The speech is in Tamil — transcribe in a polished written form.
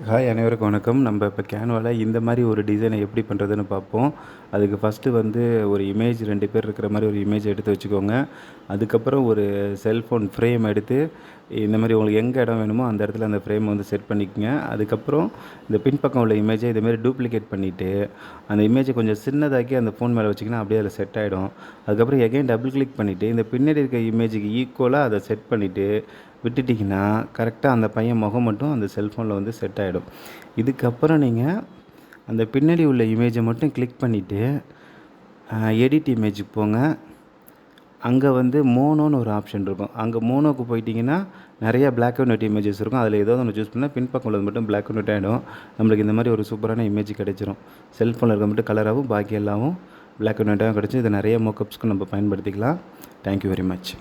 ஹாய் அனைவருக்கும் வணக்கம். நம்ம இப்போ கேன்வால இந்த மாதிரி ஒரு டிசைனை எப்படி பண்ணுறதுன்னு பார்ப்போம். அதுக்கு ஃபஸ்ட்டு ஒரு இமேஜ் 2 பேர் இருக்கிற மாதிரி ஒரு இமேஜ் எடுத்து வச்சுக்கோங்க. அதுக்கப்புறம் ஒரு செல்ஃபோன் ஃப்ரேம் எடுத்து இந்த மாதிரி உங்களுக்கு எங்கே இடம் வேணுமோ அந்த இடத்துல அந்த ஃப்ரேமை செட் பண்ணிக்கோங்க. அதுக்கப்புறம் இந்த பின்பக்கம் உள்ள இமேஜை இதுமாரி டூப்ளிகேட் பண்ணிவிட்டு அந்த இமேஜை கொஞ்சம் சின்னதாக்கி அந்த ஃபோன் மேலே வச்சிங்கன்னா அப்படியே அதில் செட் ஆகிடும். அதுக்கப்புறம் எகைன் டபுள் கிளிக் பண்ணிவிட்டு இந்த பின்னாடி இருக்க இமேஜுக்கு ஈக்குவலாக அதை செட் பண்ணிவிட்டு விட்டுட்டிங்கன்னா கரெக்டாக அந்த பையன் முகம் மட்டும் அந்த செல்ஃபோனில் செட் ஆகிடும். இதுக்கப்புறம் நீங்கள் அந்த பின்னாடி உள்ள இமேஜை மட்டும் கிளிக் பண்ணிவிட்டு எடிட் இமேஜுக்கு போங்க. அங்கே மோனோன்னு ஒரு ஆப்ஷன் இருக்கும். அங்கே மோனோக்கு போயிட்டிங்கன்னா நிறையா பிளாக் அண்ட் ஒயிட் இமேஜஸ் இருக்கும். அதில் ஏதோ ஒன்று சூஸ் பண்ணால் பின்பக்கம் உள்ளது மட்டும் பிளாக் அண்ட் ஒயிட் ஆகிடும். நம்மளுக்கு இந்த மாதிரி ஒரு சூப்பரான இமேஜ் கிடைச்சிரும். செல்ஃபோனில் இருக்க மட்டும் கலராகவும் பாக்கி எல்லாவும் பிளாக் அண்ட் ஒயிட்டாகவும் கிடச்சி இதை நிறைய மோக்கப்ஸ்க்கு நம்ம பயன்படுத்திக்கலாம். Thank you very much.